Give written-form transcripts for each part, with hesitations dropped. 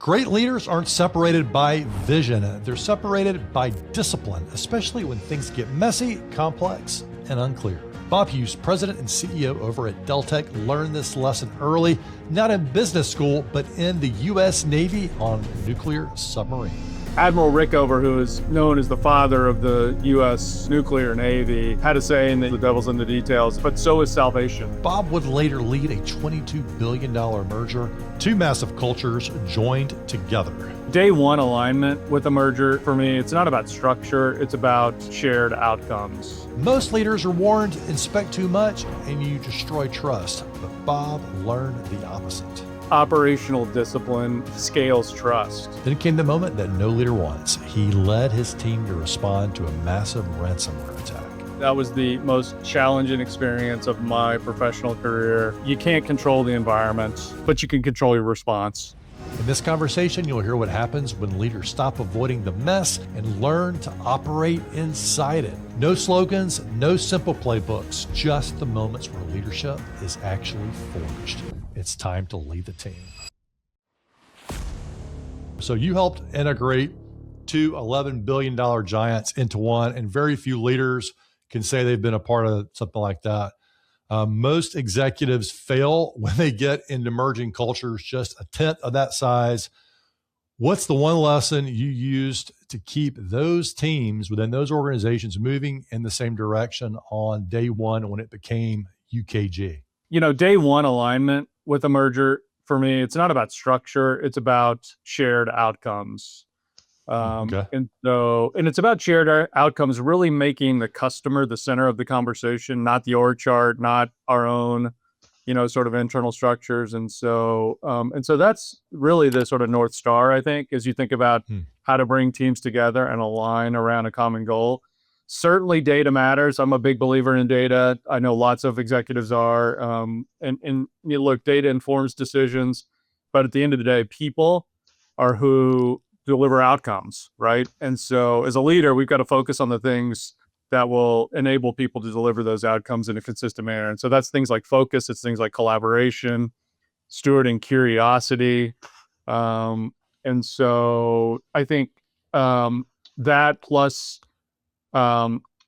Great leaders aren't separated by vision. They're separated by discipline, especially when things get messy, complex, and unclear. Bob Hughes, president and CEO over at Deltek, learned this lesson early, not in business school, but in the U.S. Navy on nuclear submarine. Admiral Rickover, who is known as the father of the U.S. nuclear Navy, had a saying that the devil's in the details, but so is salvation. Bob would later lead a $22 billion merger. Two massive cultures joined together. Day one alignment with a merger, for me, it's not about structure, it's about shared outcomes. Most leaders are warned, inspect too much, and you destroy trust. But Bob learned the opposite. Operational discipline scales trust. Then came the moment that no leader wants. He led his team to respond to a massive ransomware attack. That was the most challenging experience of my professional career. You can't control the environment, but you can control your response. In this conversation, you'll hear what happens when leaders stop avoiding the mess and learn to operate inside it. No slogans, no simple playbooks, just the moments where leadership is actually forged. It's time to lead the team. So you helped integrate two $11 billion giants into one, and very few leaders can say they've been a part of something like that. Most executives fail when they get into merging cultures just a tenth of that size. What's the one lesson you used to keep those teams within those organizations moving in the same direction on day one when it became UKG? You know, day one alignment with a merger, for me, it's not about structure, it's about shared outcomes. Okay. And it's about shared outcomes, really making the customer the center of the conversation, not the org chart, not our own, sort of internal structures. And so that's really the sort of North Star, I think, as you think about how to bring teams together and align around a common goal. Certainly data matters. I'm a big believer in data. I know lots of executives are. Look, data informs decisions, but at the end of the day, people are who deliver outcomes, right? And so as a leader, we've got to focus on the things that will enable people to deliver those outcomes in a consistent manner. And so that's things like focus, it's things like collaboration, stewarding curiosity. And so I think that plus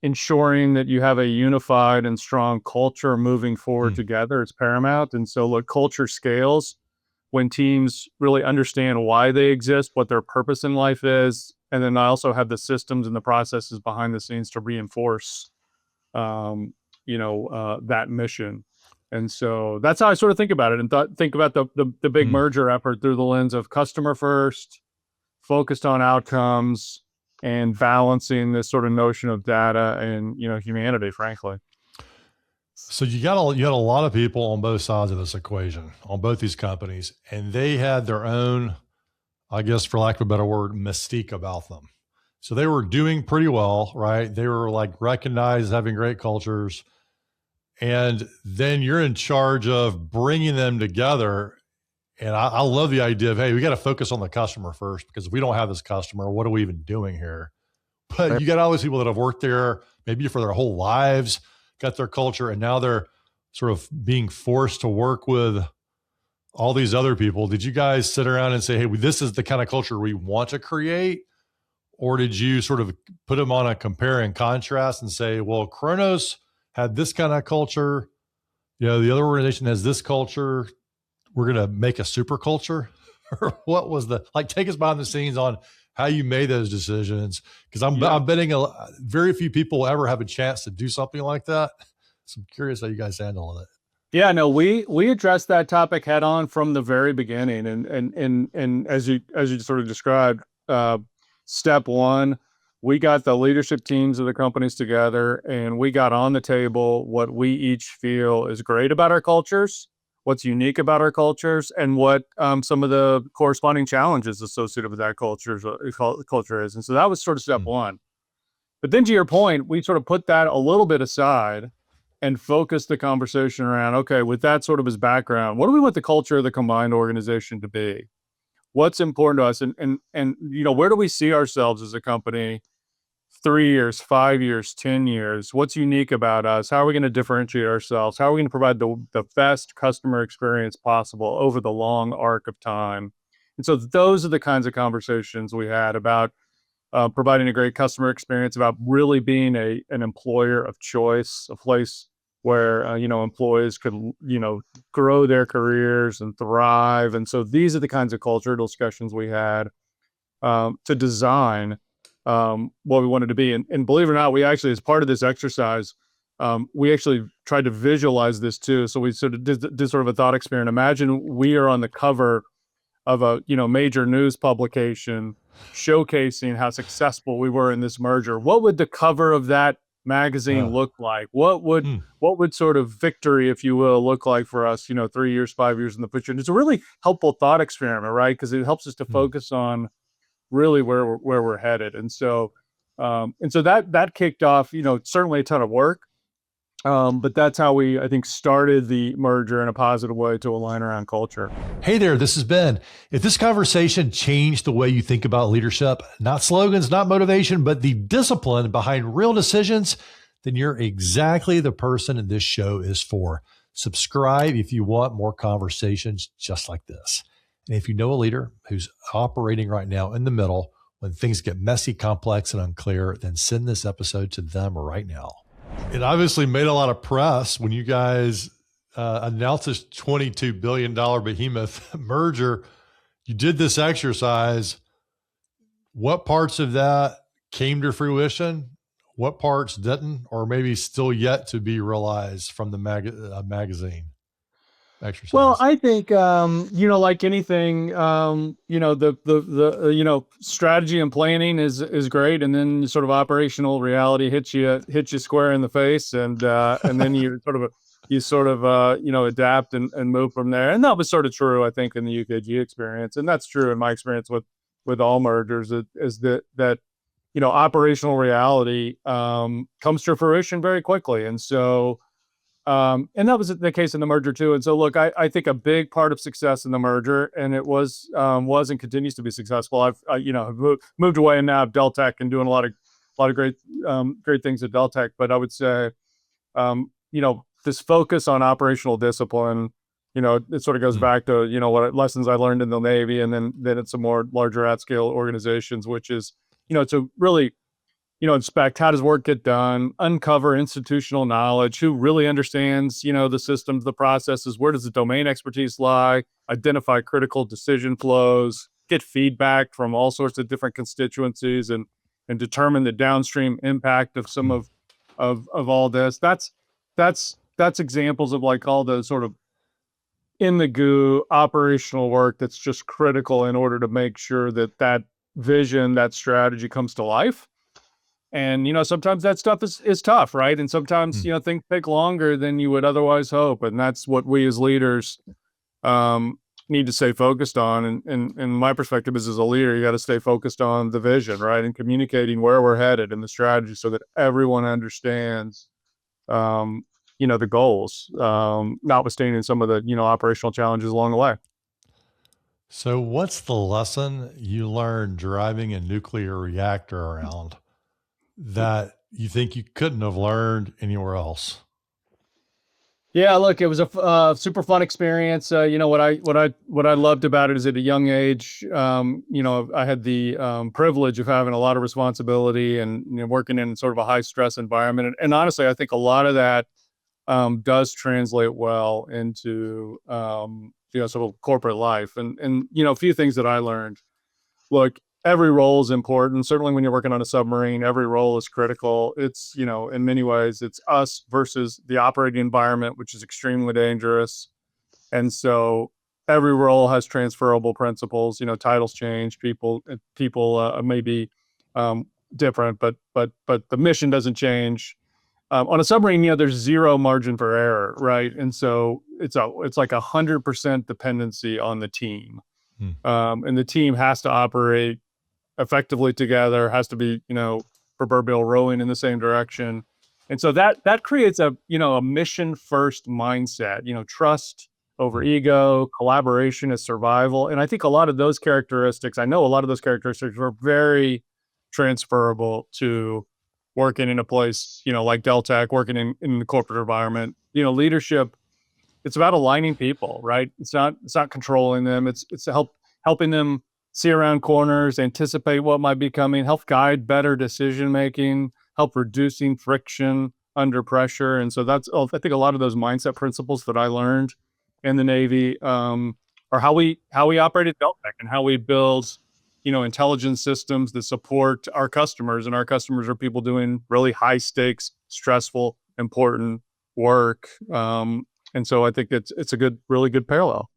ensuring that you have a unified and strong culture moving forward together is paramount. And so look, culture scales when teams really understand why they exist, what their purpose in life is, and then I also have the systems and the processes behind the scenes to reinforce, that mission. And so that's how I sort of think about it, and think about the big merger effort through the lens of customer first, focused on outcomes, and balancing this sort of notion of data and humanity, frankly. So you had a lot of people on both sides of this equation, on both these companies, and they had their own, I guess, for lack of a better word, mystique about them. So they were doing pretty well, right? They were like recognized as having great cultures. And then you're in charge of bringing them together. And I love the idea of, hey, we got to focus on the customer first, because if we don't have this customer, what are we even doing here? But you got all these people that have worked there maybe for their whole lives, got their culture, and now they're sort of being forced to work with all these other people. Did you guys sit around and say, hey, this is the kind of culture we want to create? Or did you sort of put them on a compare and contrast and say, well, Kronos had this kind of culture, the other organization has this culture, we're going to make a super culture? Or what was take us behind the scenes on how you made those decisions? Because I'm betting very few people ever have a chance to do something like that. So I'm curious how you guys handle it. Yeah, no, we addressed that topic head on from the very beginning, and as you sort of described, step one, we got the leadership teams of the companies together, and we got on the table what we each feel is great about our cultures, what's unique about our cultures, and what some of the corresponding challenges associated with that culture is. And so that was sort of step one. But then to your point, we sort of put that a little bit aside and focus the conversation around, okay, with that sort of as background, what do we want the culture of the combined organization to be? What's important to us? And where do we see ourselves as a company 3 years, 5 years, 10 years? What's unique about us? How are we going to differentiate ourselves? How are we going to provide the best customer experience possible over the long arc of time? And so those are the kinds of conversations we had about providing a great customer experience, about really being an employer of choice, a place where employees could grow their careers and thrive. And so these are the kinds of cultural discussions we had to design what we wanted to be. And believe it or not, we actually, as part of this exercise, we actually tried to visualize this too. So we sort of did sort of a thought experiment. Imagine we are on the cover of a major news publication showcasing how successful we were in this merger. What would the cover of that magazine look like? What would sort of victory, if you will, look like for us, 3 years, 5 years in the future? And it's a really helpful thought experiment, right? Because it helps us to focus on really where we're headed. And so that kicked off, certainly a ton of work. But that's how we, I think, started the merger in a positive way to align around culture. Hey there, this is Ben. If this conversation changed the way you think about leadership, not slogans, not motivation, but the discipline behind real decisions, then you're exactly the person this show is for. Subscribe if you want more conversations just like this. And if you know a leader who's operating right now in the middle when things get messy, complex, and unclear, then send this episode to them right now. It obviously made a lot of press when you guys announced this $22 billion behemoth merger. You did this exercise. What parts of that came to fruition? What parts didn't, or maybe still yet to be realized from the magazine exercise? Well, I think, like anything, the strategy and planning is great. And then sort of operational reality hits you square in the face. And then you sort of adapt and move from there. And that was sort of true, I think, in the UKG experience. And that's true in my experience with all mergers, is that operational reality comes to fruition very quickly. And so, and that was the case in the merger too. And so, look, I think a big part of success in the merger, and it was and continues to be successful. I've moved away and now have Deltek and doing a lot of great things at Deltek. But I would say, this focus on operational discipline, it sort of goes back to what lessons I learned in the Navy, and then it's some more larger at scale organizations, which is to really inspect how does work get done, uncover institutional knowledge, who really understands, the systems, the processes, where does the domain expertise lie, identify critical decision flows, get feedback from all sorts of different constituencies, and determine the downstream impact of some of all this. That's examples of like all the sort of in the goo operational work that's just critical in order to make sure that vision, that strategy comes to life. And, sometimes that stuff is tough, right? And sometimes, things take longer than you would otherwise hope. And that's what we as leaders need to stay focused on. And my perspective is, as a leader, you got to stay focused on the vision, right? And communicating where we're headed and the strategy so that everyone understands, the goals, notwithstanding some of the, operational challenges along the way. So what's the lesson you learned driving a nuclear reactor around that you think you couldn't have learned anywhere else? Yeah, look, it was a super fun experience. What I loved about it is at a young age, I had the privilege of having a lot of responsibility and working in sort of a high stress environment. And honestly, I think a lot of that does translate well into sort of corporate life. And a few things that I learned. Look, every role is important. Certainly when you're working on a submarine, every role is critical. It's, in many ways, it's us versus the operating environment, which is extremely dangerous. And so every role has transferable principles. Titles change, people may be different, but the mission doesn't change. On a submarine, there's zero margin for error, right? And so it's like 100% dependency on the team. And the team has to operate effectively together, has to be, proverbial rowing in the same direction. And so that creates a mission first mindset, trust over ego, collaboration is survival. And I think a lot of those characteristics, are very transferable to working in a place, like Deltek, working in the corporate environment. Leadership, it's about aligning people, right? It's not controlling them. It's helping them see around corners, anticipate what might be coming, help guide better decision making, help reducing friction under pressure. And so that's, I think, a lot of those mindset principles that I learned in the Navy are how we operate at Deltek and how we build, intelligence systems that support our customers. And our customers are people doing really high stakes, stressful, important work. And so I think it's a really good parallel.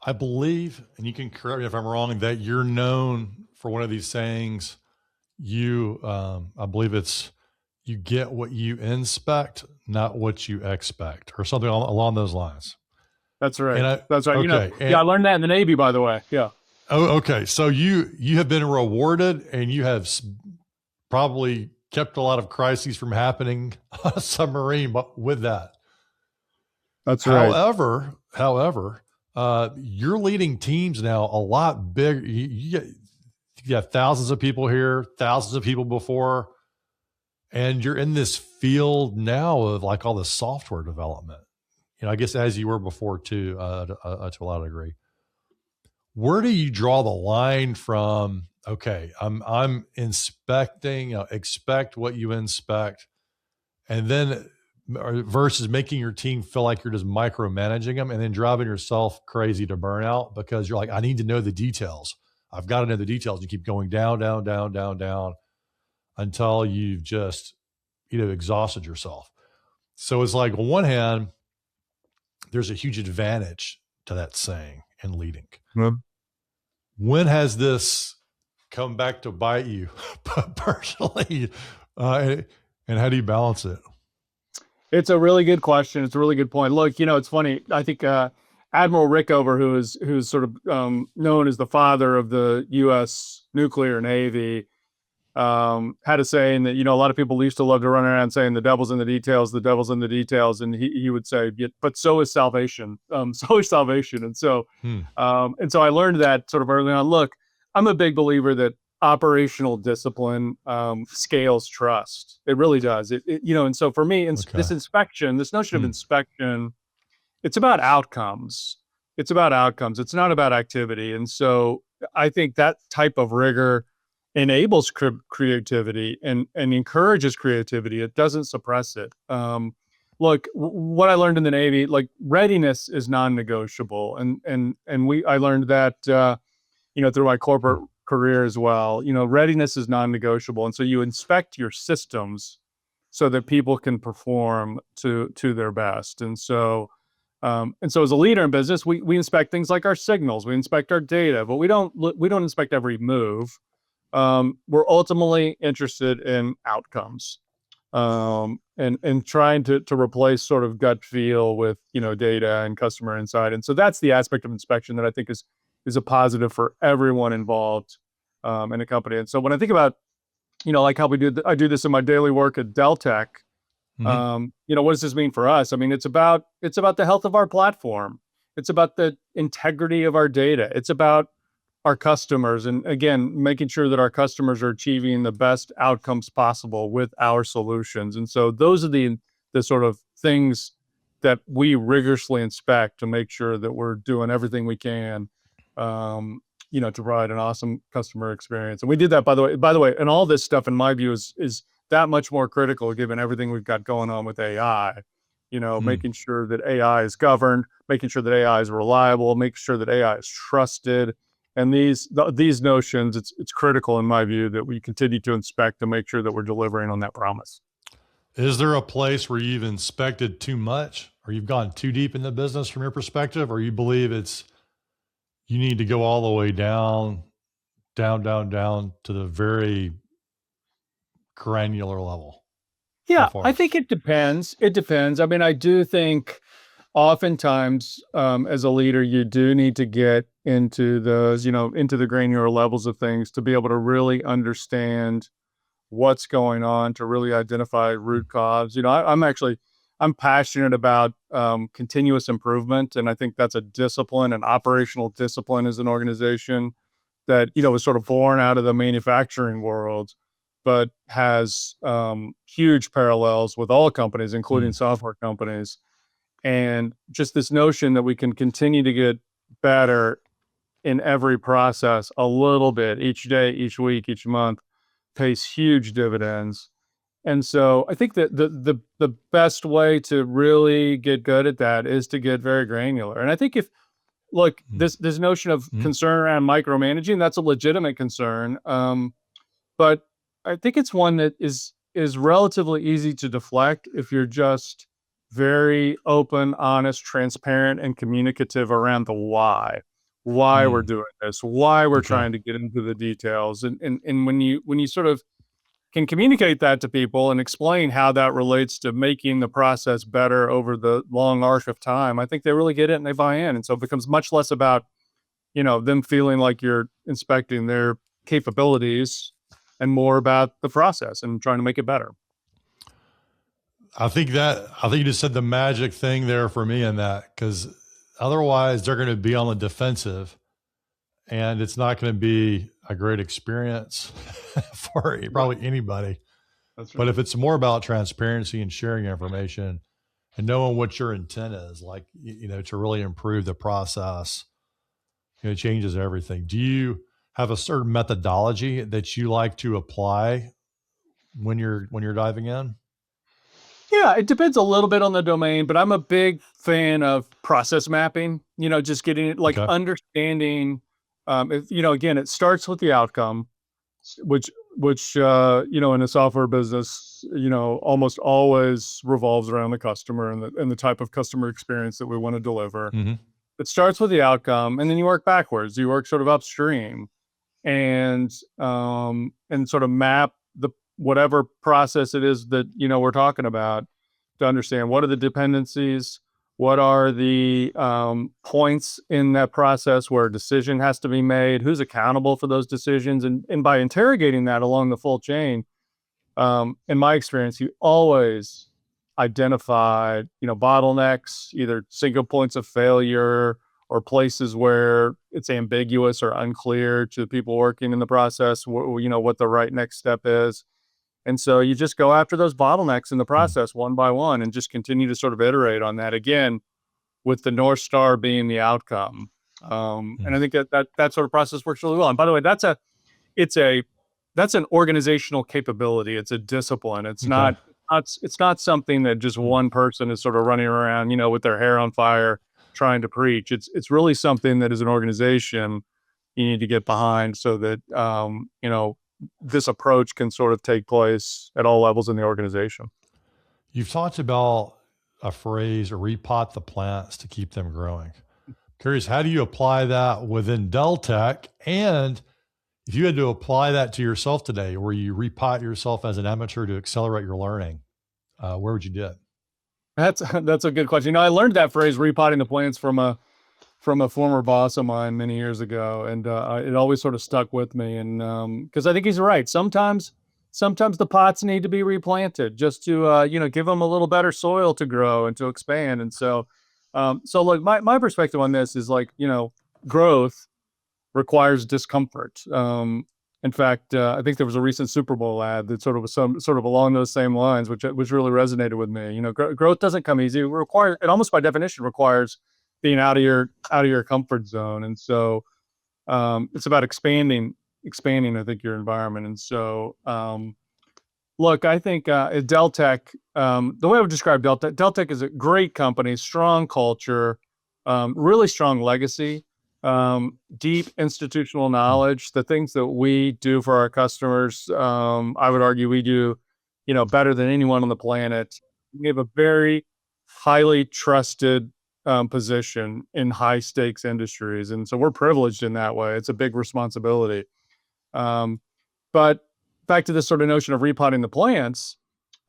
I believe, and you can correct me if I'm wrong, that you're known for one of these sayings. I believe it's, you get what you inspect, not what you expect, or something along those lines. That's right. That's right. Okay. I learned that in the Navy, by the way. Yeah. Oh, okay. So you have been rewarded, and you have probably kept a lot of crises from happening on a submarine, but with that. That's right. However, you're leading teams now a lot bigger. You got thousands of people here, thousands of people before, and you're in this field now of like all the software development. I guess as you were before too, to a lot of degree. Where do you draw the line from? Okay, I'm inspecting. Expect what you inspect, and then versus making your team feel like you're just micromanaging them and then driving yourself crazy to burnout because you're like, I need to know the details. I've got to know the details. You keep going down, down, down, down, down until you've just, exhausted yourself. So it's like, on one hand, there's a huge advantage to that saying and leading. Mm-hmm. When has this come back to bite you personally? And how do you balance it? It's a really good question. It's a really good point. Look, it's funny. I think Admiral Rickover, who's sort of known as the father of the U.S. nuclear Navy, had a saying that, a lot of people used to love to run around saying the devil's in the details, the devil's in the details. And he would say, but so is salvation. So is salvation. And so I learned that sort of early on. Look, I'm a big believer that operational discipline scales trust. It really does. And so for me, this notion of inspection, it's about outcomes. It's about outcomes. It's not about activity. And so I think that type of rigor enables creativity and encourages creativity. It doesn't suppress it. Look, what I learned in the Navy, like readiness is non-negotiable. I learned that, through my corporate career as well. Readiness is non-negotiable. And so you inspect your systems so that people can perform to their best. And so as a leader in business, we inspect things like our signals, we inspect our data, but we don't inspect every move. We're ultimately interested in outcomes, and trying to replace sort of gut feel with, data and customer insight. And so that's the aspect of inspection that I think is a positive for everyone involved in a company. And so when I think about, like how I do this in my daily work at Deltek, what does this mean for us? I mean, it's about the health of our platform. It's about the integrity of our data. It's about our customers. And again, making sure that our customers are achieving the best outcomes possible with our solutions. And so those are the sort of things that we rigorously inspect to make sure that we're doing everything we can, to provide an awesome customer experience. And we did that, by the way, and all this stuff in my view is that much more critical given everything we've got going on with AI, making sure that AI is governed, making sure that AI is reliable, making sure that AI is trusted. And these notions, it's critical in my view that we continue to inspect to make sure that we're delivering on that promise. Is there a place where you've inspected too much, or you've gone too deep in the business from your perspective, or you believe you need to go all the way down to the very granular level? Yeah, I think it depends. It depends. I mean, I do think oftentimes as a leader, you do need to get into those, into the granular levels of things to be able to really understand what's going on, to really identify root cause. I'm passionate about continuous improvement. And I think that's a discipline, an operational discipline as an organization that, was sort of born out of the manufacturing world, but has huge parallels with all companies, including software companies. And just this notion that we can continue to get better in every process a little bit each day, each week, each month pays huge dividends. And so I think that the best way to really get good at that is to get very granular. And I think if look, Mm. this notion of Mm. concern around micromanaging, that's a legitimate concern. But I think it's one that is relatively easy to deflect if you're just very open, honest, transparent, and communicative around the why we're Mm. doing this, why we're Okay. trying to get into the details. And when you sort of can communicate that to people and explain how that relates to making the process better over the long arc of time, I think they really get it and they buy in. And so it becomes much less about, them feeling like you're inspecting their capabilities and more about the process and trying to make it better. I think you just said the magic thing there for me in that, because otherwise they're going to be on the defensive and it's not going to be a great experience for Right. probably anybody. That's But right. if it's more about transparency and sharing information and knowing what your intent is, like, to really improve the process, it changes everything. Do you have a certain methodology that you like to apply when you're diving in? Yeah, it depends a little bit on the domain, but I'm a big fan of process mapping, just getting it like Okay. understanding. Again, it starts with the outcome, which in a software business, almost always revolves around the customer and the type of customer experience that we want to deliver. Mm-hmm. It starts with the outcome, and then you work backwards. You work sort of upstream, and sort of map the whatever process it is that we're talking about to understand what are the dependencies, what are the points in that process where a decision has to be made, who's accountable for those decisions, and by interrogating that along the full chain, in my experience, you always identify bottlenecks, either single points of failure or places where it's ambiguous or unclear to people working in the process, what the right next step is. And so you just go after those bottlenecks in the process one by one and just continue to sort of iterate on that again, with the North Star being the outcome. And Mm-hmm. I think that sort of process works really well. And by the way, it's a that's an organizational capability. It's a discipline. Okay. It's not something that just one person is sort of running around, with their hair on fire trying to preach. It's really something that as an organization you need to get behind so that this approach can sort of take place at all levels in the organization. You've talked about a phrase, repot the plants to keep them growing. Curious, how do you apply that within Deltek? And if you had to apply that to yourself today, where you repot yourself as an amateur to accelerate your learning, where would you do it? That's a good question. I learned that phrase "repotting the plants" from a former boss of mine many years ago, and it always sort of stuck with me. And because I think he's right. Sometimes the pots need to be replanted just to give them a little better soil to grow and to expand. And so look, my perspective on this is like growth requires discomfort. In fact, I think there was a recent Super Bowl ad that sort of was some sort of along those same lines, which really resonated with me. Growth doesn't come easy. It almost by definition requires being out of your comfort zone, and so it's about expanding. I think your environment, and so look, I think at Deltek, the way I would describe Deltek is a great company, strong culture, really strong legacy, deep institutional Mm. knowledge. The things that we do for our customers, I would argue we do, better than anyone on the planet. We have a very highly trusted position in high stakes industries, and so we're privileged in that way. It's a big responsibility. Um, but back to this sort of notion of repotting the plants,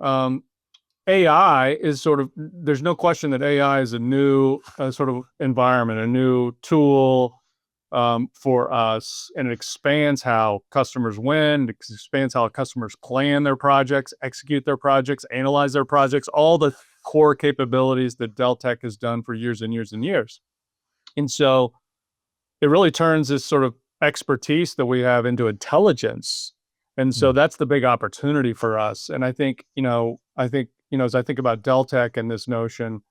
um, AI is sort of, there's no question that AI is a new sort of environment, a new tool for us, and it expands how customers win, it expands how customers plan their projects, execute their projects, analyze their projects, all the core capabilities that Deltek has done for years and years and years. And so it really turns this sort of expertise that we have into intelligence. And so Mm. that's the big opportunity for us. And I think, as I think about Deltek and this notion,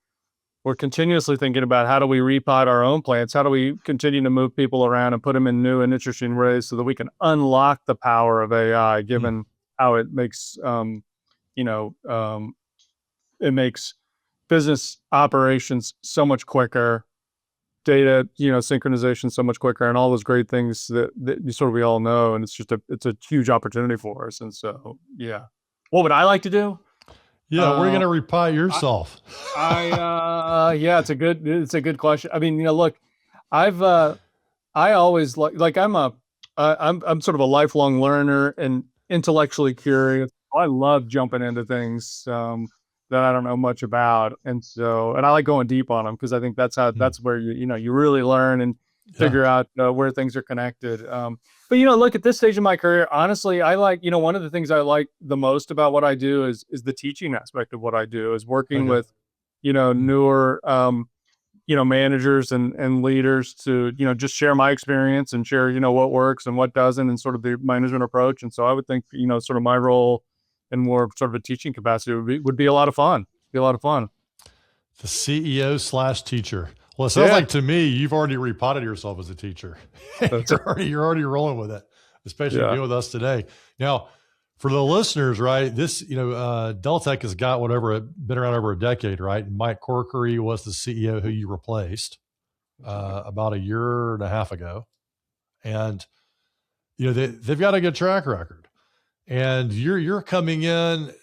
we're continuously thinking about how do we repod our own plants? How do we continue to move people around and put them in new and interesting ways so that we can unlock the power of AI, Mm. given how it makes, it makes business operations so much quicker, data, synchronization so much quicker, and all those great things that we all know. And it's a huge opportunity for us. And so, yeah. What would I like to do? Yeah, where are you Uh, going to repot I, yourself? yeah, it's a good question. I mean, look, I've, I always I'm sort of a lifelong learner and intellectually curious. I love jumping into things that I don't know much about, and I like going deep on them because I think Hmm. that's where you really learn and Yeah. figure out where things are connected. But look, at this stage of my career, honestly, I like one of the things I like the most about what I do is the teaching aspect of what I do, is working Okay. with Hmm. newer managers and leaders to just share my experience and share what works and what doesn't, and sort of the management approach. And so I would think sort of my role in more sort of a teaching capacity would be a lot of fun. Be a lot of fun. The CEO/teacher. Well, it sounds Yeah, like to me you've already repotted yourself as a teacher. that's You're already rolling with it, especially yeah. being with us today. Now, for the listeners, right? This Deltek has got been around over a decade, right? And Mike Corkery was the CEO who you replaced That's right. about a year and a half ago, and they've got a good track record. And you're coming in,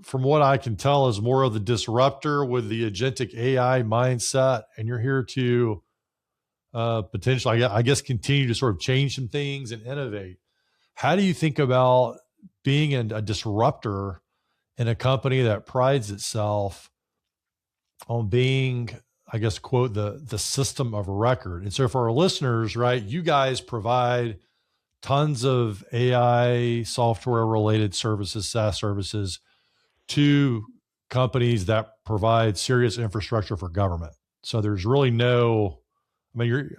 from what I can tell, as more of the disruptor with the agentic AI mindset, and you're here to potentially, I guess, continue to sort of change some things and innovate. How do you think about being a disruptor in a company that prides itself on being, I guess, quote, the system of record? And so for our listeners, right, you guys provide tons of AI software related services, SaaS services, to companies that provide serious infrastructure for government. So there's really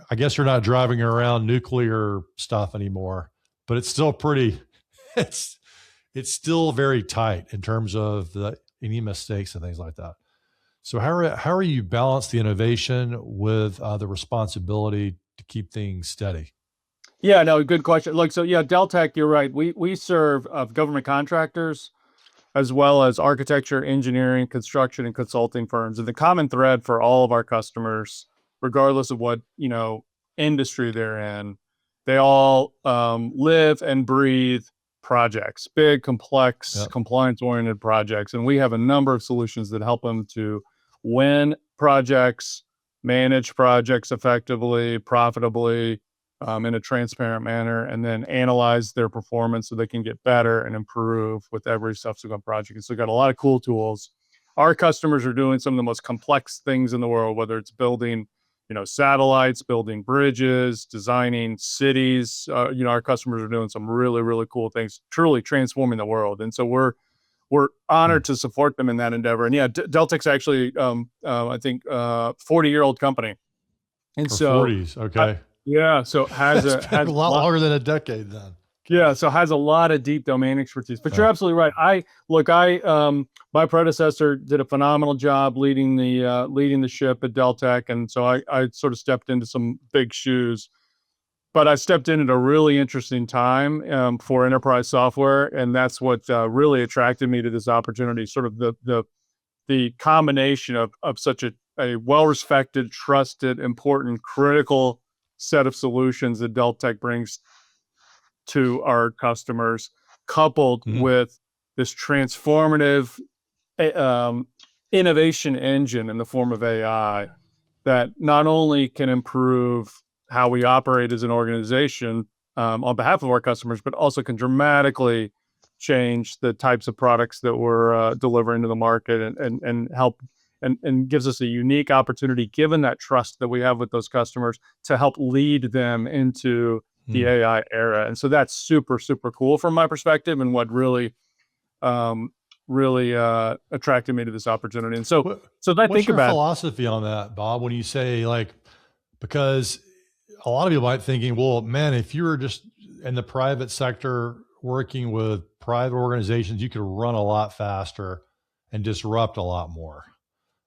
I guess you're not driving around nuclear stuff anymore, but it's still it's, it's still very tight in terms of any mistakes and things like that. So how are you balance the innovation with the responsibility to keep things steady? Yeah, no, good question. Look, so yeah, Deltek, you're right. We serve government contractors as well as architecture, engineering, construction, and consulting firms. And the common thread for all of our customers, regardless of what industry they're in, they all live and breathe projects, big, complex, Yeah. compliance-oriented projects. And we have a number of solutions that help them to win projects, manage projects effectively, profitably, in a transparent manner, and then analyze their performance so they can get better and improve with every subsequent project. And so we've got a lot of cool tools. Our customers are doing some of the most complex things in the world, whether it's building, satellites, building bridges, designing cities. Our customers are doing some really, really cool things, truly transforming the world. And so we're Hmm. honored to support them in that endeavor. And yeah, Deltek's actually, I think, 40-year-old company. And Or so 40s. I, Okay. yeah, so It's been a has a lot lot. longer than a decade then. Okay. Yeah, so has a lot of deep domain expertise. But you're Yeah. absolutely right. My predecessor did a phenomenal job leading the ship at Deltek, and so I sort of stepped into some big shoes. But I stepped in at a really interesting time for enterprise software, and that's what really attracted me to this opportunity. Sort of the combination of such a well respected, trusted, important, critical set of solutions that Deltek brings to our customers, coupled Mhm. with this transformative um, innovation engine in the form of AI that not only can improve how we operate as an organization on behalf of our customers, but also can dramatically change the types of products that we're delivering to the market, and help and gives us a unique opportunity, given that trust that we have with those customers, to help lead them into the Hmm. AI era. And so that's super, super cool from my perspective, and what um, really attracted me to this opportunity. And so, What so that I what's think your about, philosophy on that, Bob? When you say, like, because a lot of people might thinking, well, man, if you were just in the private sector working with private organizations, you could run a lot faster and disrupt a lot more.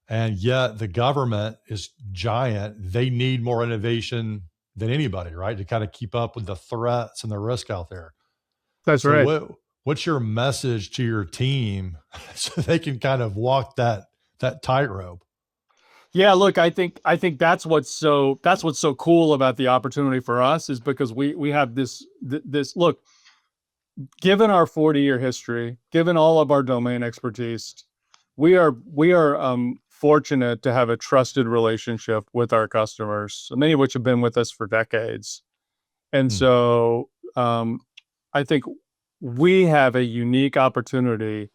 And yet the government is giant. They need more innovation than anybody, right? To kind of keep up with the threats and the risk out there. That's So right. what's your message to your team so they can kind of walk that tightrope? Yeah, look, I think that's what's so cool about the opportunity for us is because we have this look, given our 40-year history, given all of our domain expertise, we are fortunate to have a trusted relationship with our customers, many of which have been with us for decades. And Hmm. so I think we have a unique opportunity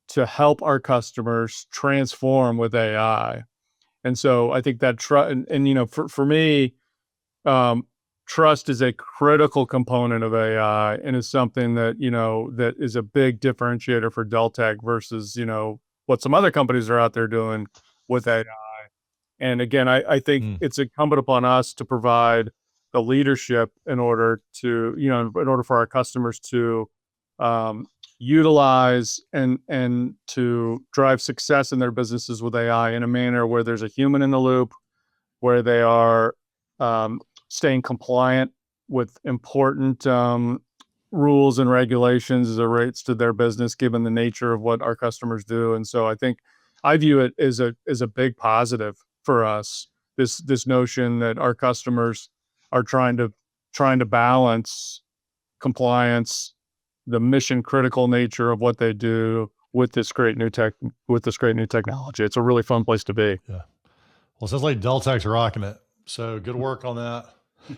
to help our customers transform with AI. And so I think that for me, um, trust is a critical component of AI and is something that is a big differentiator for Deltek versus, what some other companies are out there doing with AI. And again, I think Hmm. it's incumbent upon us to provide the leadership in order for our customers to um, utilize and to drive success in their businesses with AI in a manner where there's a human in the loop, where they are um, staying compliant with important rules and regulations as it relates to their business, given the nature of what our customers do. And so I view it as a big positive for us. This notion that our customers are trying to balance compliance, the mission critical nature of what they do with this great new technology. It's a really fun place to be. Yeah. Well, it sounds like Deltek's rocking it. So good work on that.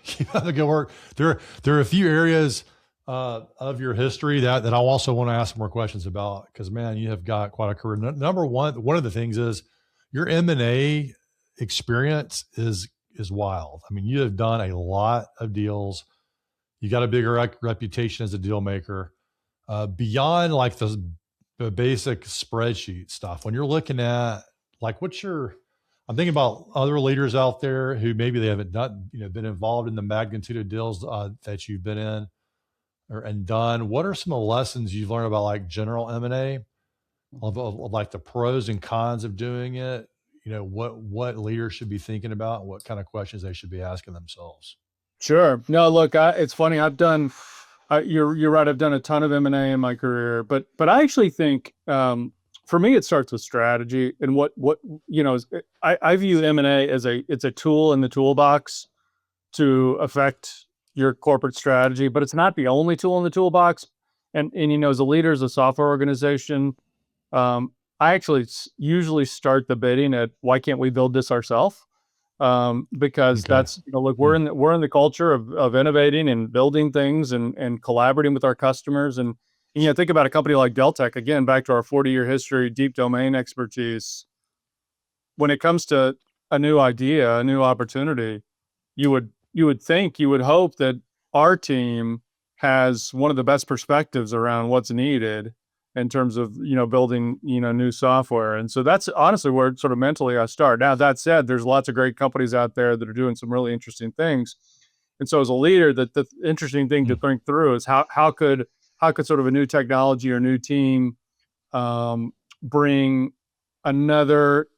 Keep up the good work. There are a few areas of your history that I also want to ask more questions about because man, you have got quite a career. Number one of the things is your M&A experience is wild. I mean, you have done a lot of deals. You got a bigger reputation as a deal maker. Beyond like the basic spreadsheet stuff, when you're looking at like I'm thinking about other leaders out there who maybe they haven't been involved in the magnitude of deals that you've been in and done. What are some of the lessons you've learned about like general M&A of like the pros and cons of doing it? What leaders should be thinking about, what kind of questions they should be asking themselves. Sure. No, look, it's funny. You're right. I've done a ton of M&A in my career, but I actually think for me it starts with strategy and what I view M&A as it's a tool in the toolbox to affect your corporate strategy, but it's not the only tool in the toolbox. And as a leader, as a software organization, I actually usually start the bidding at why can't we build this ourselves? Because Okay. that's look, Hmm. we're in the culture of innovating and building things and collaborating with our customers. And think about a company like Deltek, again, back to our 40-year history, deep domain expertise. When it comes to a new idea, a new opportunity, you would hope that our team has one of the best perspectives around what's needed in terms of building new software. And so that's honestly where sort of mentally I start. Now that said, there's lots of great companies out there that are doing some really interesting things. And so as a leader, the interesting thing Hmm. to think through is how could sort of a new technology or new team um, bring another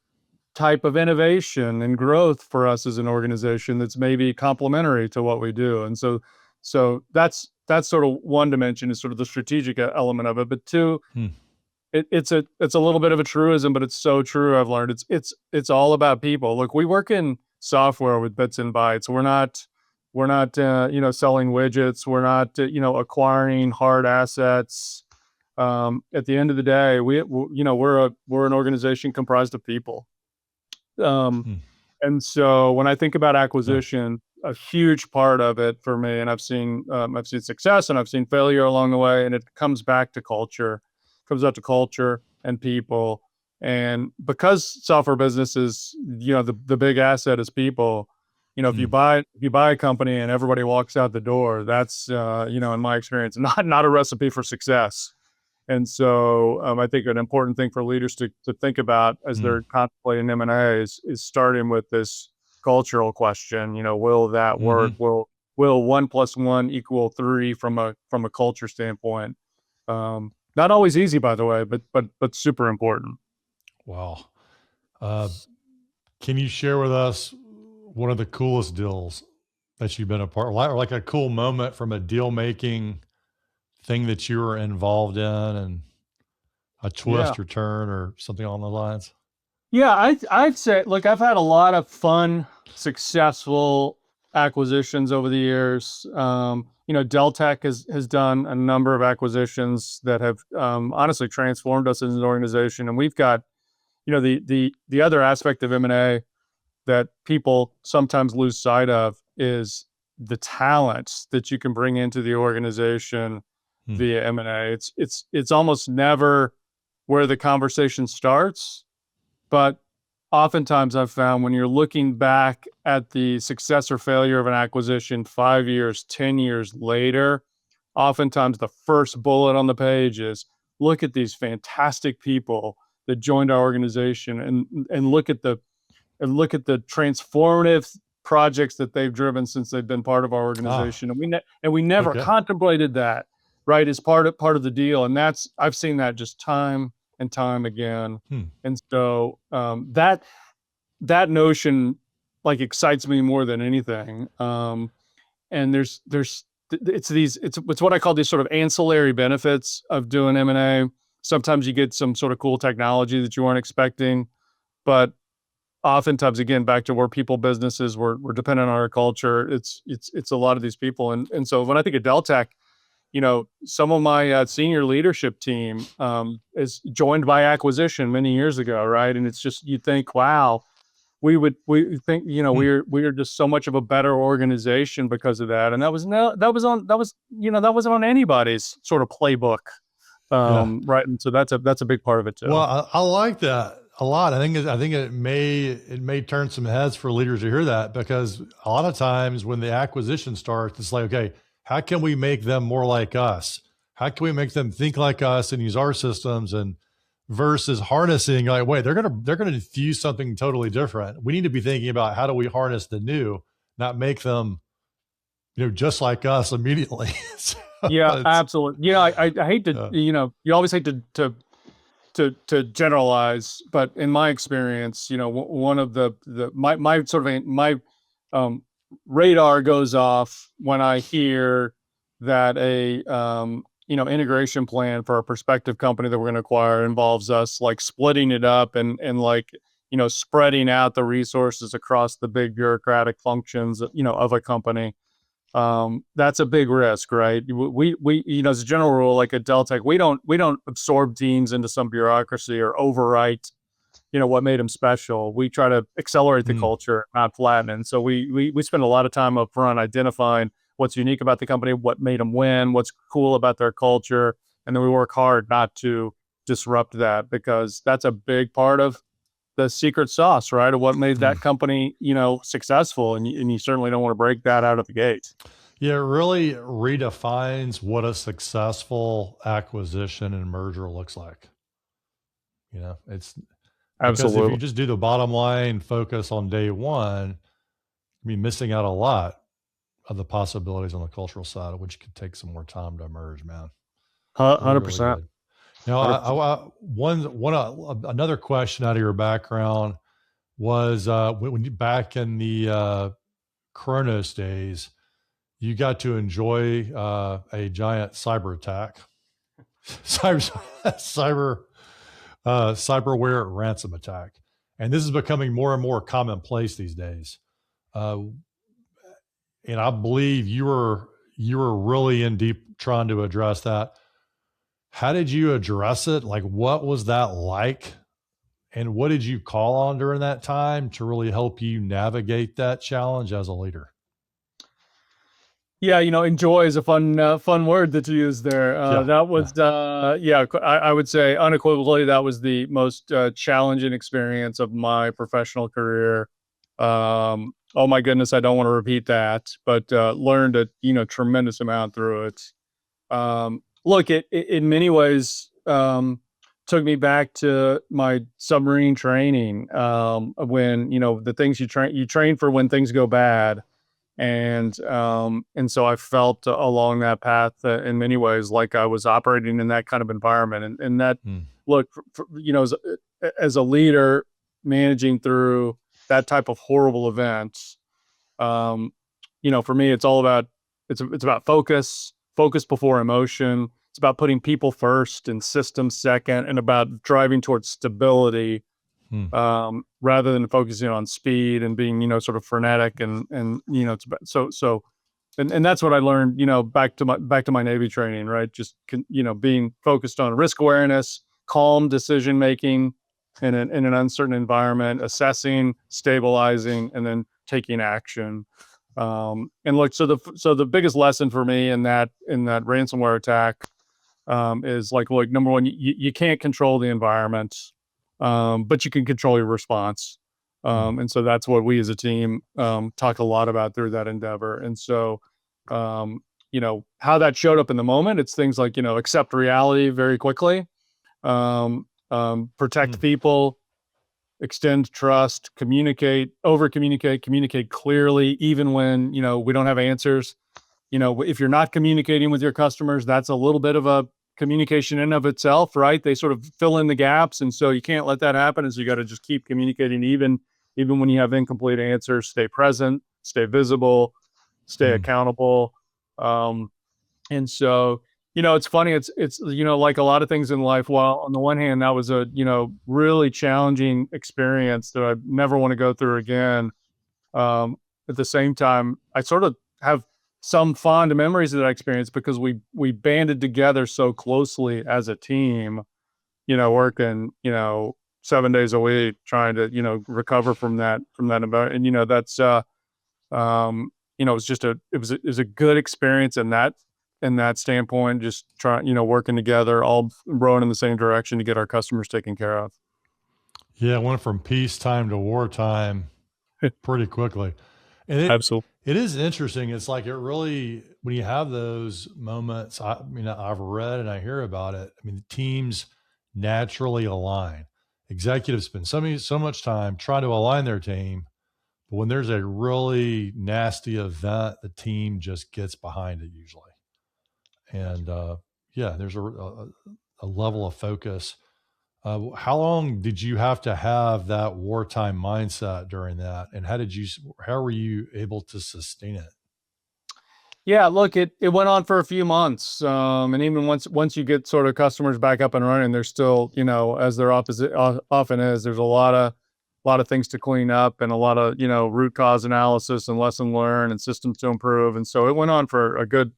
type of innovation and growth for us as an organization that's maybe complementary to what we do. And so that's sort of one dimension, is sort of the strategic element of it. But two, Hmm. it's a little bit of a truism, but it's so true. I've learned it's all about people. Look, we work in software with bits and bytes. We're not selling widgets. We're not acquiring hard assets. At the end of the day, we're an organization comprised of people. Um, Hmm. and so when I think about Yeah. acquisition, a huge part of it for me, and I've seen success and I've seen failure along the way, and it comes back to culture, comes out to culture and people. And because software business is, the big asset is people. If Hmm. you buy a company and everybody walks out the door, that's in my experience, not a recipe for success. And so I think an important thing for leaders to think about as Hmm. they're contemplating M&A is starting with this cultural question. Will that work? Hmm. Will 1 + 1 equal 3 from a culture standpoint? Not always easy, by the way, but super important. Wow. Uh, can you share with us one of the coolest deals that you've been a part of, or like a cool moment from a deal making thing that you were involved in and a Yeah. twist or turn or something along the lines? Yeah, I'd say, look, I've had a lot of fun, successful acquisitions over the years. Deltek has done a number of acquisitions that have honestly transformed us as an organization, and we've got, the other aspect of M&A that people sometimes lose sight of is the talent that you can bring into the organization Hmm. via M&A. It's almost never where the conversation starts, but oftentimes I've found when you're looking back at the success or failure of an acquisition 5 years, 10 years later, oftentimes the first bullet on the page is look at these fantastic people that joined our organization, and look at the transformative projects that they've driven since they've been part of our Ah, organization. And we never okay. contemplated that, right, as part of the deal. And that's, I've seen that just time and time again. Hmm. And so that notion like excites me more than anything. And it's what I call these sort of ancillary benefits of doing M&A. Sometimes you get some sort of cool technology that you weren't expecting, but oftentimes, again, back to where people businesses were dependent on our culture. It's a lot of these people. And so when I think of Deltek, some of my senior leadership team is joined by acquisition many years ago, right? And it's just, you think, wow, we think, Hmm. we're just so much of a better organization because of that. And that wasn't on anybody's sort of playbook, Yeah. right? And so that's a big part of it Well, too. I like that a lot. I think it may turn some heads for leaders to hear that, because a lot of times when the acquisition starts, it's like, okay, how can we make them more like us? How can we make them think like us and use our systems, and versus harnessing like, wait, they're gonna fuse something totally different. We need to be thinking about how do we harness the new, not make them, just like us immediately. So Yeah, it's absolutely. I hate to, uh, you always hate to generalize, but in my experience, one of my sort of my um, radar goes off when I hear that a integration plan for a prospective company that we're going to acquire involves us like splitting it up and like spreading out the resources across the big bureaucratic functions of a company. That's a big risk, right? We as a general rule, like at Deltek, we don't absorb teams into some bureaucracy or overwrite what made them special. We try to accelerate the hmm, culture, not flatten it. And so we spend a lot of time up front identifying what's unique about the company, what made them win, what's cool about their culture, and then we work hard not to disrupt that, because that's a big part of the secret sauce, right, of what made hmm. that company successful. And you certainly don't want to break that out of the gate. Yeah, it really redefines what a successful acquisition and merger looks like. It's because if you Absolutely. just do the bottom line focus on day one, you'll be missing out a lot of the possibilities on the cultural side, which could take some more time to emerge, man. Really, really 100%. good. Now, 100%. another question out of your background was when you back in the Chronos days, you got to enjoy a giant cyber attack, cyber cyberware ransom attack, and this is becoming more and more commonplace these days. Uh, and I believe you were really in deep trying to address that. How did you address it? Like, what was that like? And what did you call on during that time to really help you navigate that challenge as a leader? Yeah, enjoy is a fun word that you use there. Yeah, That yeah. was, yeah, I would say unequivocally that was the most challenging experience of my professional career. Oh my goodness, I don't want to repeat that, but learned a tremendous amount through it. Look, it in many ways took me back to my submarine training, when the things you train for when things go bad. And so I felt along that path in many ways like I was operating in that kind of environment. And that, Hmm. look, as a leader, managing through that type of horrible event, for me, it's all about it's about focus before emotion. It's about putting people first and systems second, and about driving towards stability Hmm. rather than focusing on speed and being sort of frenetic and it's about, and that's what I learned back to my Navy training, right? Just being focused on risk awareness, calm decision making in an uncertain environment, assessing, stabilizing, and then taking action. And look, so the biggest lesson for me in that ransomware attack is like number one, you can't control the environment, but you can control your response. And so that's what we as a team talked a lot about through that endeavor. And so, how that showed up in the moment, it's things like, accept reality very quickly, protect people, extend trust, communicate clearly, even when, we don't have answers. If you're not communicating with your customers, that's a little bit of a communication in of itself, right? They sort of fill in the gaps. And so you can't let that happen. And so you got to just keep communicating, even when you have incomplete answers. Stay present, stay visible, stay accountable. And so, it's funny. It's like a lot of things in life. While on the one hand, that was a really challenging experience that I never want to go through again. At the same time, I sort of have some fond memories of that experience because we banded together so closely as a team, working 7 days a week trying to recover from that environment. And that's it was just it was a good experience in that standpoint. Just trying working together, all rowing in the same direction to get our customers taken care of. Yeah, it went from peacetime to wartime pretty quickly. And Absolutely. it is interesting. It's like it really, when you have those moments, I've read and I hear about it. I mean, the teams naturally align. Executives spend so much time trying to align their team, but when there's a really nasty event, the team just gets behind it usually. And yeah, there's a level of focus. How long did you have to have that wartime mindset during that, and how were you able to sustain it? Yeah, look, it went on for a few months, and even once you get sort of customers back up and running, there's still, as there often is, there's a lot of things to clean up and a lot of root cause analysis and lesson learned and systems to improve, and so it went on for a good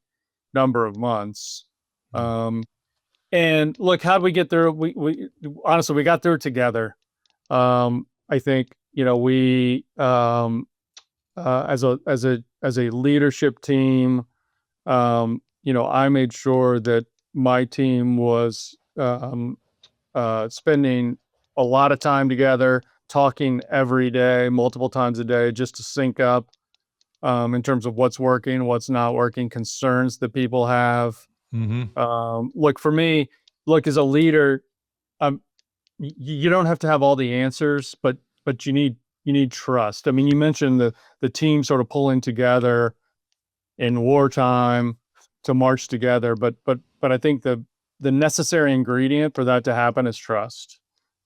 number of months. Mm. And look, how did we get through? We honestly we got through it together. I think we as a leadership team, I made sure that my team was spending a lot of time together, talking every day, multiple times a day, just to sync up in terms of what's working, what's not working, concerns that people have. Mm-hmm. Look, for me, as a leader, um, you don't have to have all the answers, but you need trust. I mean, you mentioned the team sort of pulling together in wartime to march together, but I think the necessary ingredient for that to happen is trust.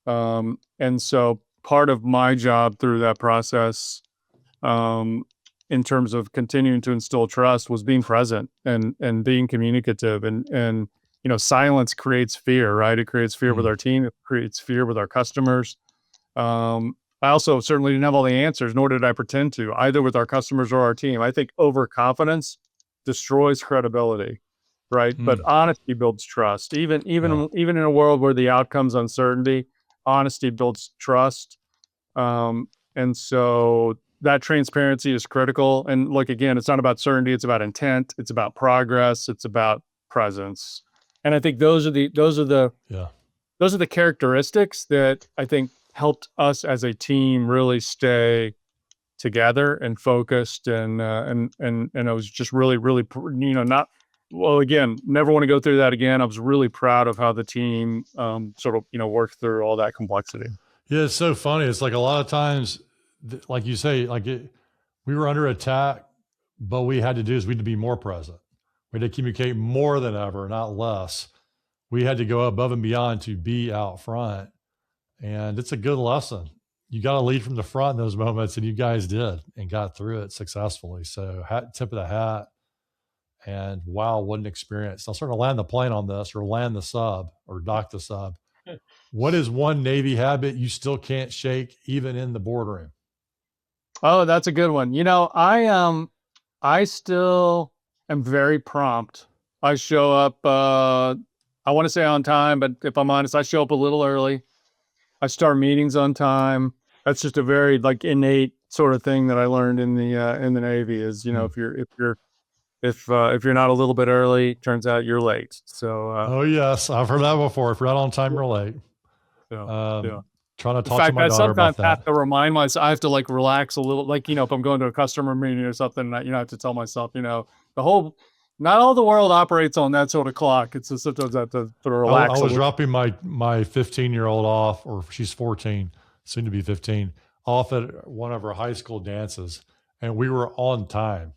And so part of my job through that process, um, in terms of continuing to instill trust, was being present and being communicative. And silence creates fear, right? It creates fear with Mm. our team. It creates fear with our customers. I also certainly didn't have all the answers, nor did I pretend to, either with our customers or our team. I think overconfidence destroys credibility, right? But Mm. honesty builds trust. Even Yeah. even even in a world where the outcome's uncertainty, honesty builds trust. And so that transparency is critical. And look, again, it's not about certainty; it's about intent. It's about progress. It's about presence. And I think Yeah. those are the characteristics that I think helped us as a team really stay together and focused. And I was just really not well, again, never want to go through that again. I was really proud of how the team sort of worked through all that complexity. Yeah, it's so funny. It's like a lot of times, like you say, we were under attack, but we had to do is we had to be more present. We had to communicate more than ever, not less. We had to go above and beyond to be out front, and it's a good lesson. you got to lead from the front in those moments, and you guys did and got through it successfully. So tip of the hat. And wow, what an experience. I'll sort of land the plane on this, or land the sub, or dock the sub. What is one Navy habit you still can't shake, even in the boardroom? Oh, that's a good one. I still am very prompt. I show up I want to say on time, but if I'm honest, I show up a little early. I start meetings on time. That's just a very like innate sort of thing that I learned in the Navy is, Hmm. if you're not a little bit early, turns out you're late. So Oh, yes. I've heard that before. If you're not on time, you're late. yeah, yeah. Trying to In talk to fact, my I daughter sometimes about have that. to remind myself. I have to like relax a little. Like if I'm going to a customer meeting or something, I have to tell myself, the whole, not all the world operates on that sort of clock. It's just sometimes I have to sort of I relax a was little. dropping my 15-year-old off, or she's 14, soon to be 15, off at one of her high school dances, and we were on time.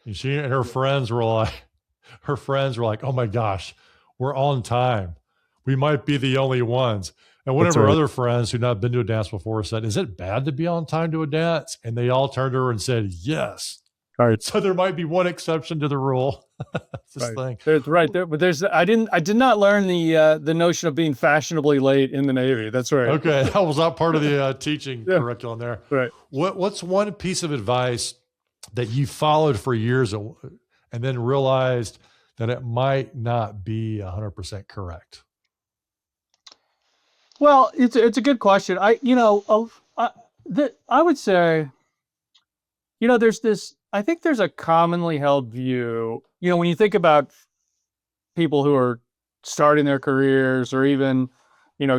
And she and her friends were like, "Oh my gosh, we're on time. We might be the only ones." And one of That's her right. other friends who'd not been to a dance before said, "Is it bad to be on time to a dance?" And they all turned to her and said, "Yes." Right. So there might be one exception to the rule. That's this Right. thing. There's right there, but I did not learn the notion of being fashionably late in the Navy. That's right. Okay, that was not part of the teaching Yeah. curriculum there. Right. What's one piece of advice that you followed for years and then realized that it might not be 100% correct? Well, it's a good question. I would say, there's this. I think there's a commonly held view. When you think about people who are starting their careers, or even,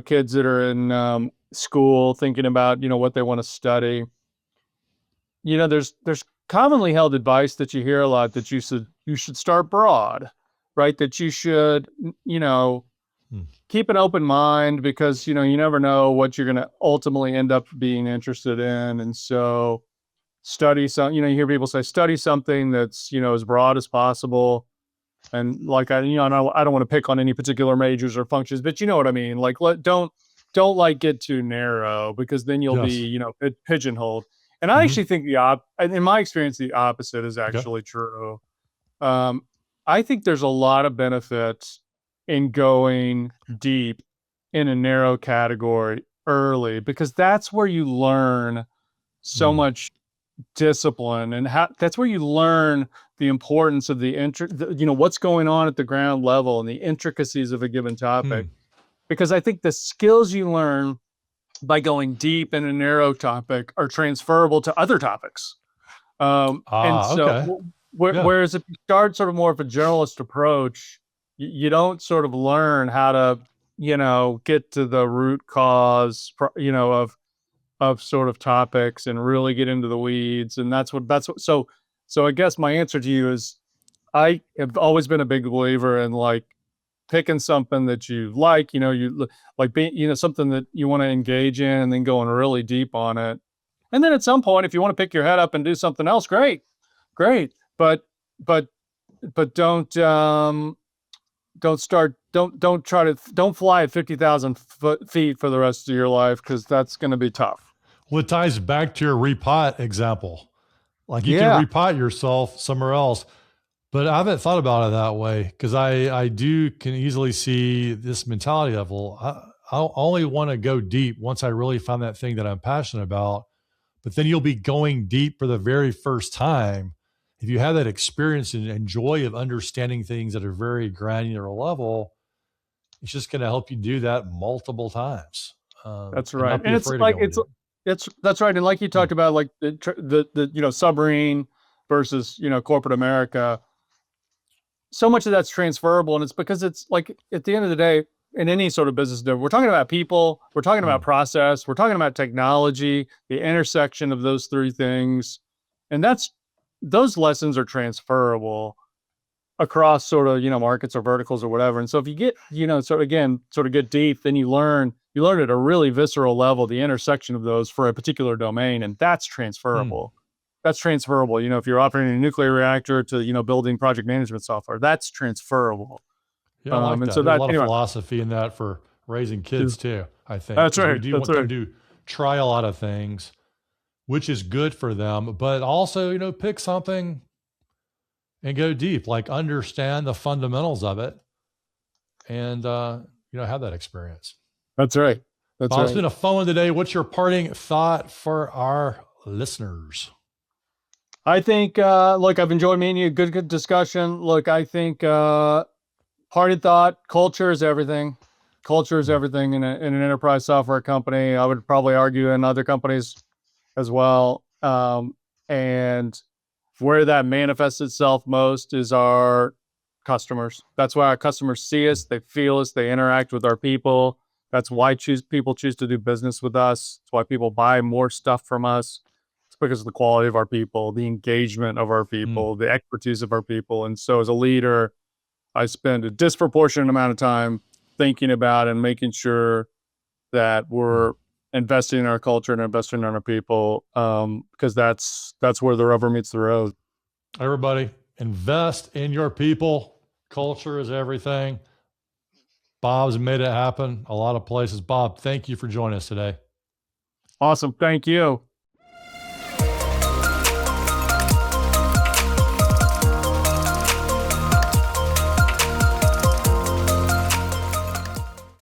kids that are in school thinking about what they want to study. There's commonly held advice that you hear a lot, that you should start broad, right? That you should, you know, Hmm. keep an open mind, because you never know what you're going to ultimately end up being interested in. And so study some, you hear people say study something that's as broad as possible. And like I don't want to pick on any particular majors or functions, but you know what I mean. Like don't like get too narrow, because then you'll be Yes. pigeonholed. And I Hmm. actually think in my experience, the opposite is Okay. actually true. um, I think there's a lot of benefits in going deep in a narrow category early, because that's where you learn so Mm. much discipline, and that's where you learn the importance of what's going on at the ground level and the intricacies of a given topic. Mm. Because I think the skills you learn by going deep in a narrow topic are transferable to other topics. And so, Okay. Yeah. whereas if you start sort of more of a generalist approach, you don't sort of learn how to, get to the root cause, of sort of topics, and really get into the weeds. And so I guess my answer to you is, I have always been a big believer in like picking something that you like, like being, something that you want to engage in, and then going really deep on it. And then at some point, if you want to pick your head up and do something else, great, great. But but don't try to, don't fly at 50,000 feet for the rest of your life, because that's going to be tough. Well, it ties back to your repot example. Like you can Yeah. repot yourself somewhere else, but I haven't thought about it that way, because I do can easily see this mentality of, well, I'll only want to go deep once I really find that thing that I'm passionate about. But then you'll be going deep for the very first time. If you have that experience and joy of understanding things at a very granular level, it's just going to help you do that multiple times, That's and right. not be And it's afraid of like going deep. it's that's right. And like you Hmm. talked about, like the submarine versus corporate America, so much of that's transferable. And it's because it's like, at the end of the day, in any sort of business, we're talking about people, we're talking Hmm. about process, we're talking about technology, the intersection of those three things. And those lessons are transferable across sort of markets or verticals or whatever. And so if you get sort of get deep, then you learn at a really visceral level the intersection of those for a particular domain, and that's Hmm. transferable. That's transferable. If you're operating a nuclear reactor to building project management software, that's transferable. Yeah, I like And that. so There's a that lot of anyway, philosophy in that for raising yeah, kids too, I think, that's because we right. do That's want them right. to try a lot of things, which is good for them, but also, pick something and go deep, like understand the fundamentals of it and, have that experience. That's right. That's Bob, it's right. been a fun one today. What's your parting thought for our listeners? I think, look, I've enjoyed meeting you. Good discussion. Look, I think, parting thought, culture is everything. Culture is everything in an enterprise software company. I would probably argue in other companies as well. And where that manifests itself most is our customers. That's why our customers see us, they feel us, they interact with our people. That's why people choose to do business with us. It's why people buy more stuff from us. It's because of the quality of our people, the engagement of our people, the expertise of our people. And so as a leader, I spend a disproportionate amount of time thinking about and making sure that we're investing in our culture and investing in our people, because that's where the rubber meets the road. Everybody, invest in your people. Culture is everything. Bob's made it happen a lot of places. Bob, thank you for joining us today. Awesome. Thank you.